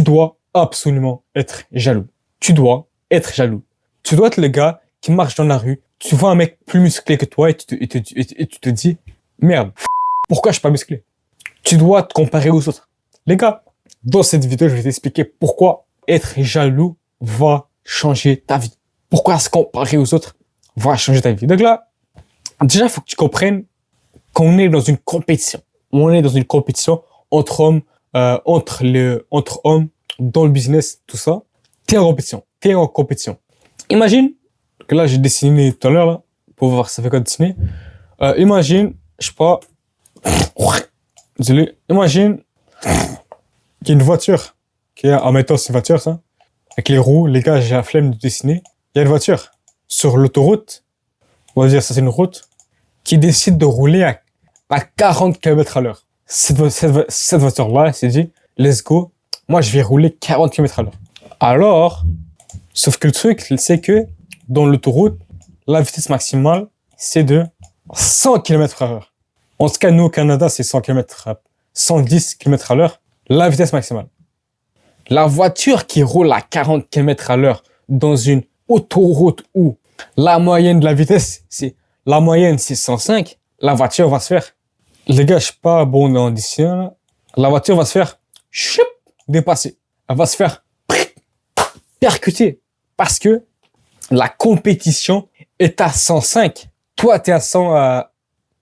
tu dois absolument être jaloux. Tu dois être jaloux. Tu dois être le gars qui marche dans la rue. Tu vois un mec plus musclé que toi et tu te dis, merde, pourquoi je suis pas musclé? Tu dois te comparer aux autres. Les gars, dans cette vidéo, je vais t'expliquer pourquoi être jaloux va changer ta vie. Pourquoi se comparer aux autres va changer ta vie. Donc là, déjà, il faut que tu comprennes qu'on est dans une compétition. On est dans une compétition entre hommes, entre hommes, dans le business, tout ça. T'es en compétition. T'es en compétition. Imagine que là, j'ai dessiné tout à l'heure, là, pour voir ça fait quoi dessiner. Imagine, je sais pas, désolé, imagine qu'il y a une voiture, admettons, c'est une voiture, ça, avec les roues, les gars, j'ai la flemme de dessiner. Il y a une voiture sur l'autoroute, on va dire ça c'est une route, qui décide de rouler à 40 km à l'heure. Cette voiture-là, elle s'est dit, let's go, moi je vais rouler 40 km à l'heure. Alors, sauf que le truc, c'est que dans l'autoroute, la vitesse maximale, c'est de 100 km à l'heure. En tout cas, nous au Canada, c'est 100 km, 110 km à l'heure, la vitesse maximale. La voiture qui roule à 40 km à l'heure dans une autoroute où la moyenne de la vitesse, c'est 105, la voiture va se faire, les gars, je suis pas bon dans dessin, la voiture va se faire dépasser. Elle va se faire percuter parce que la compétition est à 105. Toi, t'es à 100,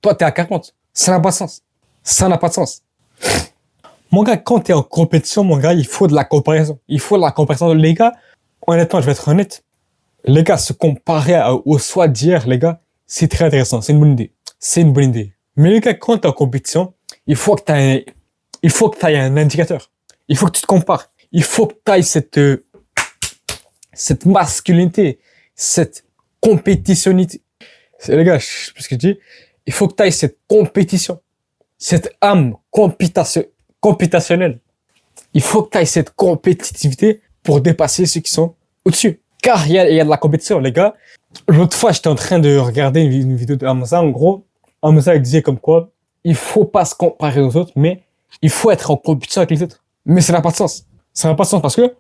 toi, t'es à 40. Ça n'a pas de sens. Ça n'a pas de sens. Mon gars, quand t'es en compétition, mon gars, il faut de la comparaison. Il faut de la comparaison. Les gars, honnêtement, je vais être honnête. Les gars, se comparer au soi d'hier, les gars, c'est très intéressant. C'est une bonne idée. C'est une bonne idée. Mais les gars, quand t'es en compétition, il faut que t'aies un indicateur. Il faut que tu te compares. Il faut que t'ailles cette masculinité, cette compétitionnité. Les gars, je sais plus ce que je dis. Il faut que t'ailles cette compétition, cette âme compétitionnelle. Il faut que t'ailles cette compétitivité pour dépasser ceux qui sont au-dessus. Car il y a de la compétition, les gars. L'autre fois, j'étais en train de regarder une vidéo de Hamza. En gros, Hamza il disait comme quoi, il faut pas se comparer aux autres, mais il faut être en compétition avec les autres. Mais ça n'a pas de sens. Ça n'a pas de sens parce que,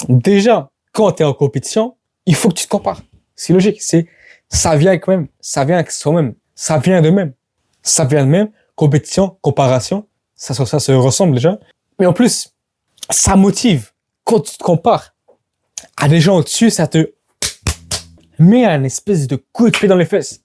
déjà, quand tu es en compétition, il faut que tu te compares. C'est logique. Ça vient quand même. Ça vient avec soi-même. Ça vient de même. Ça vient de même. Compétition, comparation. Ça se ressemble déjà. Mais en plus, ça motive. Quand tu te compares à des gens au-dessus, ça te met un espèce de coup de pied dans les fesses.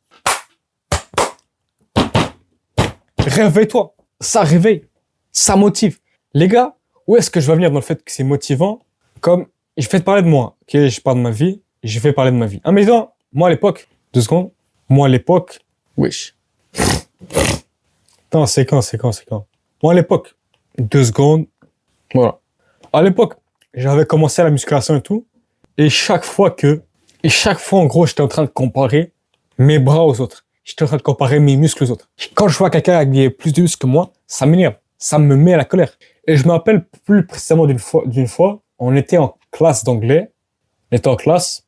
Réveille-toi. Ça réveille. Ça motive. Les gars, où est-ce que je vais venir dans le fait que c'est motivant? Comme, je vais te parler de moi. Ok, je parle de ma vie. Je vais parler de ma vie. Ah, mais non, moi à l'époque, 2 secondes. Moi à l'époque, wesh. Attends, c'est quand? Moi à l'époque, 2 secondes. Voilà. À l'époque, j'avais commencé la musculation et tout. Et chaque fois, en gros, j'étais en train de comparer mes bras aux autres. J'étais en train de comparer mes muscles aux autres. Quand je vois quelqu'un avec plus de muscles que moi, ça m'énerve. Ça me met à la colère. Et je me rappelle plus précisément d'une fois, on était en classe d'anglais. On était en classe.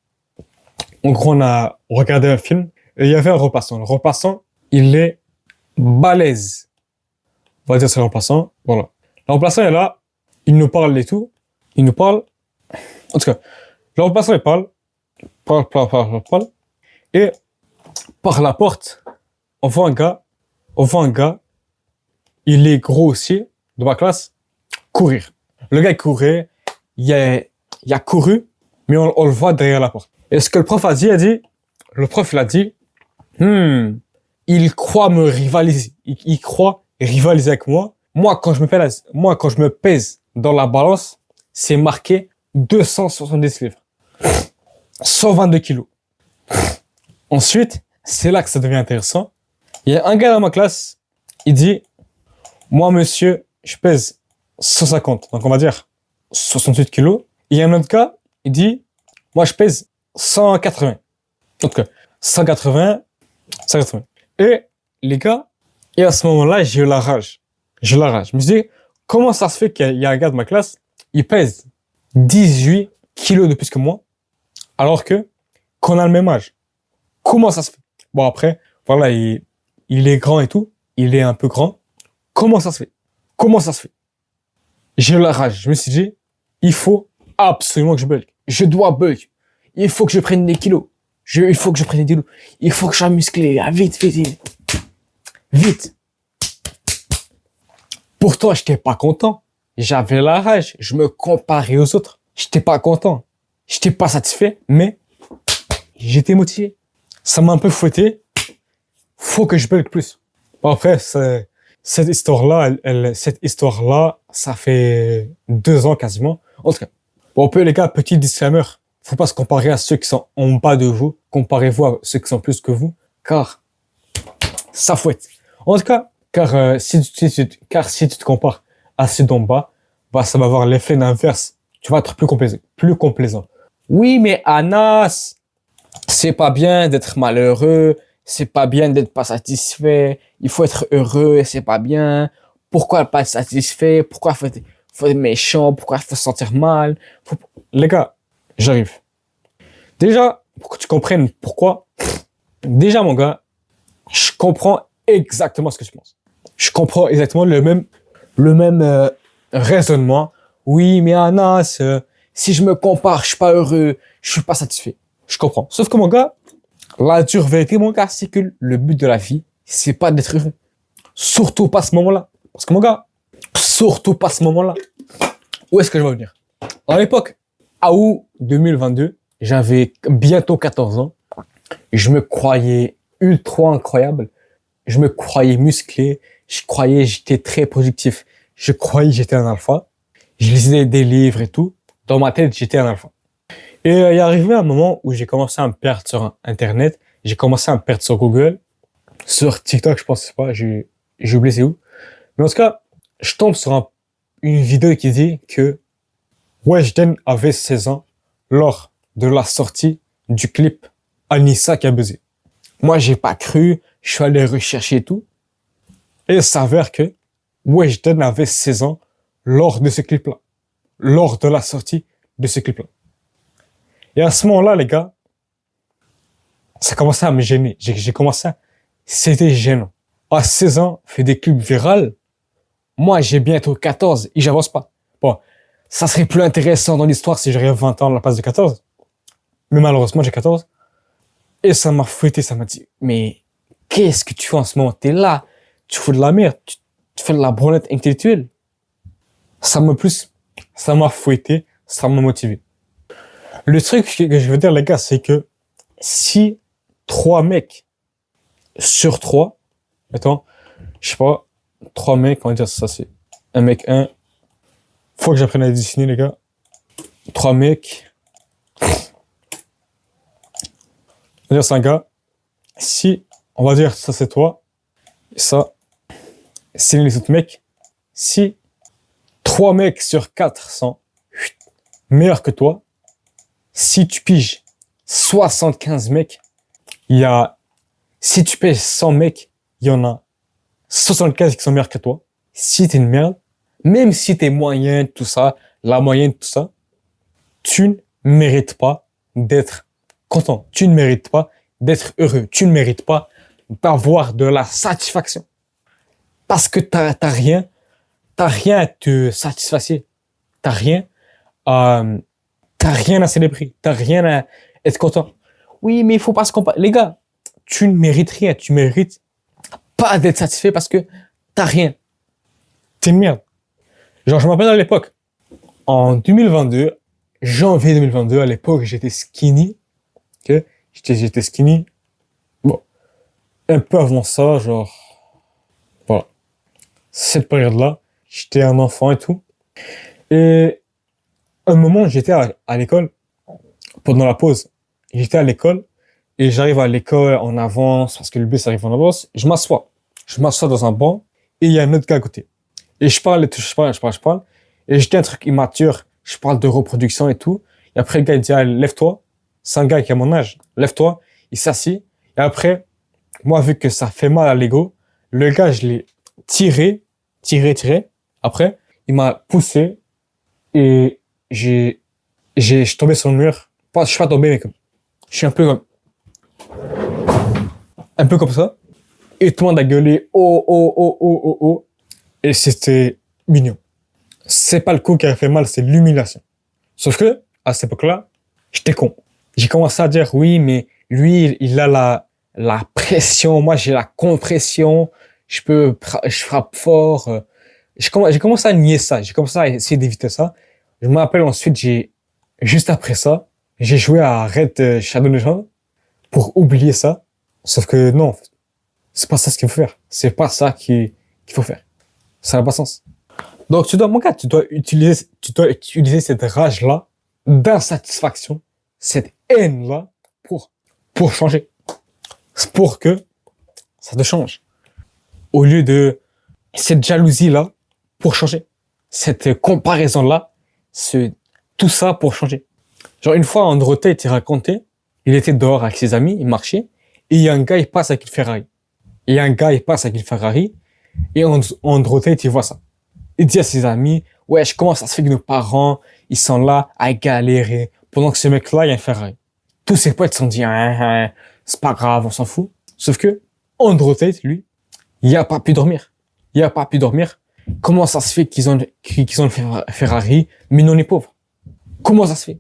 En gros, on a regardé un film. Et il y avait un repassant. Le repassant, il est balèze. On va dire c'est le remplaçant. Voilà. Le remplaçant est là. Il nous parle et tout. Il nous parle. En tout cas, le remplaçant, il parle. Et par la porte, on voit un gars. Il est gros aussi, de ma classe, courir. Le gars, il courait. Il a couru, mais on le voit derrière la porte. Et ce que le prof a dit, le prof, il a dit, il croit me rivaliser. Il croit rivaliser avec moi. Moi, quand je me pèse dans la balance, c'est marqué 270 livres. 122 kilos. Ensuite, c'est là que ça devient intéressant. Il y a un gars dans ma classe, il dit, moi, monsieur, je pèse 150. Donc, on va dire 68 kilos. Et il y a un autre gars, il dit, moi, je pèse 180. Donc, 180. Et les gars, et à ce moment-là, j'ai eu la rage. Je me dis, comment ça se fait qu'il y a un gars de ma classe, il pèse 18 kilos de plus que moi, alors qu'on a le même âge. Comment ça se fait? Bon, après, voilà, il est grand et tout. Il est un peu grand. Comment ça se fait? J'ai eu la rage. Je me suis dit, Il faut absolument que je bulk. Je dois bulk. Il faut que je prenne des kilos. Il faut que je prenne des kilos. Il faut que je sois musclé. Ah, vite, vite, vite. Vite. Pourtant, j'étais pas content. J'avais la rage. Je me comparais aux autres. J'étais pas content. J'étais pas satisfait, mais j'étais motivé. Ça m'a un peu fouetté. Faut que je bulk plus. Bon, après, cette histoire-là, ça fait 2 ans quasiment. En tout cas, bon, les gars, petit disclaimer. Faut pas se comparer à ceux qui sont en bas de vous. Comparez-vous à ceux qui sont plus que vous, car ça fouette. En tout cas, si tu te compares à ceux d'en bas, bah, ça va avoir l'effet inverse. Tu vas être plus complaisant. Oui, mais Anas, c'est pas bien d'être malheureux, c'est pas bien d'être pas satisfait, il faut être heureux et c'est pas bien. Pourquoi pas être satisfait? Pourquoi faut être méchant? Pourquoi faut se sentir mal? Les gars, j'arrive. Déjà, pour que tu comprennes pourquoi, déjà, mon gars, je comprends exactement ce que tu penses. Je comprends exactement le même raisonnement. Oui, mais Anas, si je me compare, je suis pas heureux, je suis pas satisfait. Je comprends. Sauf que, mon gars, la dure vérité, mon gars, c'est que le but de la vie, c'est pas d'être heureux. Surtout pas à ce moment-là. Parce que, mon gars, surtout pas à ce moment-là. Où est-ce que je vais venir? À l'époque, à août 2022, j'avais bientôt 14 ans. Je me croyais ultra incroyable. Je me croyais musclé. Je croyais j'étais très productif. Je croyais j'étais un alpha. Je lisais des livres et tout. Dans ma tête, j'étais un alpha. Et il est arrivé un moment où j'ai commencé à me perdre sur Internet. J'ai commencé à me perdre sur Google. Sur TikTok, je pense pas. J'ai oublié c'est où. Mais en tout cas, je tombe sur une vidéo qui dit que Weshden avait 16 ans lors de la sortie du clip Anissa qui a buzzé. Moi, j'ai pas cru. Je suis allé rechercher tout. Et il s'avère que Weshden avait 16 ans lors de ce clip-là. Lors de la sortie de ce clip-là. Et à ce moment-là, les gars, ça commençait à me gêner. J'ai commencé à... C'était gênant. À 16 ans, faire des clips virales. Moi, j'ai bientôt 14 et j'avance pas. Bon, ça serait plus intéressant dans l'histoire si j'aurais 20 ans à la place de 14. Mais malheureusement, j'ai 14. Et ça m'a fouetté, ça m'a dit, mais qu'est-ce que tu fais en ce moment? T'es là, tu fous de la merde, tu fais de la branlette intellectuelle. Ça m'a fouetté, ça m'a motivé. Le truc que je veux dire, les gars, c'est que si 3 mecs sur 3, attends, je sais pas, 3 mecs, on va dire ça, c'est un mec 1. Faut que j'apprenne à dessiner, les gars. 3 mecs. On va dire c'est un gars. Si, on va dire ça c'est toi, et ça, c'est les autres mecs. Si 3 mecs sur 4 sont meilleurs que toi, si tu piges 75 mecs, si tu piges 100 mecs, il y en a 75 qui sont meilleurs que toi. Si t'es une merde, même si t'es moyen, tout ça, la moyenne, tout ça, tu ne mérites pas d'être content. Tu ne mérites pas d'être heureux. Tu ne mérites pas d'avoir de la satisfaction. Parce que t'as rien à te satisfaire. T'as rien à célébrer. T'as rien à être content. Oui, mais il faut pas se comparer. Les gars, tu ne mérites rien. Tu mérites pas d'être satisfait parce que t'as rien. T'es une merde. Genre, je me rappelle à l'époque, en 2022, janvier 2022, à l'époque, j'étais skinny. Ok? J'étais skinny. Bon. Un peu avant ça, genre, voilà. Cette période-là, j'étais un enfant et tout. Et un moment, j'étais à l'école, pendant la pause. J'étais à l'école, et j'arrive à l'école en avance, parce que le bus arrive en avance. Je m'assois dans un banc, et il y a un autre gars à côté. Et je parle. Et je dis un truc immature. Je parle de reproduction et tout. Et après, le gars, il dit, ah, lève-toi. C'est un gars qui a mon âge. Lève-toi. Il s'assit. Et après, moi, vu que ça fait mal à l'ego, le gars, je l'ai tiré. Après, il m'a poussé. Et je suis tombé sur le mur. Je suis pas tombé, mais je suis un peu comme ça. Et tout le monde a gueulé, oh. Et c'était mignon. C'est pas le coup qui a fait mal, c'est l'humiliation. Sauf que, à cette époque-là, j'étais con. J'ai commencé à dire, oui, mais lui, il a la pression, moi, j'ai la compression, je frappe fort. J'ai commencé à nier ça, j'ai commencé à essayer d'éviter ça. Je me rappelle ensuite, juste après ça, j'ai joué à Red Shadow Legends pour oublier ça. Sauf que non, c'est pas ça ce qu'il faut faire. C'est pas ça qu'il faut faire. Ça n'a pas de sens. Donc, mon gars, tu dois utiliser cette rage-là d'insatisfaction, cette haine-là pour changer. C'est pour que ça te change. Au lieu de cette jalousie-là pour changer. Cette comparaison-là, tout ça pour changer. Genre, une fois, Andrew Tate, il racontait, il était dehors avec ses amis, il marchait, et il y a un gars, il passe avec une Ferrari. Et Andrew Tate, il voit ça. Il dit à ses amis, ouais, comment ça se fait que nos parents, ils sont là à galérer pendant que ce mec-là, il y a une Ferrari. Tous ses potes se sont dit, c'est pas grave, on s'en fout. Sauf que Andrew Tate, lui, il a pas pu dormir. Comment ça se fait qu'ils ont une Ferrari, mais nous on est pauvres? Comment ça se fait?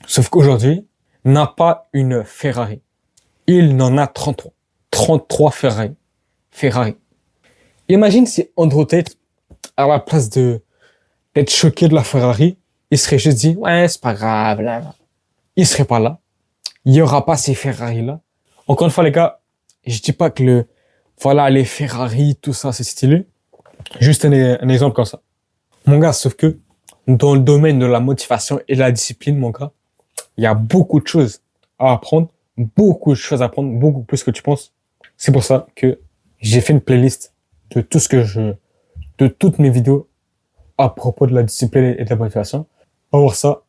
Sauf qu'aujourd'hui, il n'a pas une Ferrari. Il n'en a 33. 33 Ferrari. Imagine si Andrew Tate, à la place d'être choqué de la Ferrari, il serait juste dit, ouais, c'est pas grave, là. Il serait pas là. Il y aura pas ces Ferrari-là. Encore une fois, les gars, je dis pas que voilà, les Ferrari, tout ça, c'est stylé. Juste un exemple comme ça. Mon gars, sauf que, dans le domaine de la motivation et de la discipline, mon gars, il y a beaucoup de choses à apprendre, beaucoup plus que tu penses. C'est pour ça que j'ai fait une playlist de toutes mes vidéos à propos de la discipline et de la motivation. On va voir ça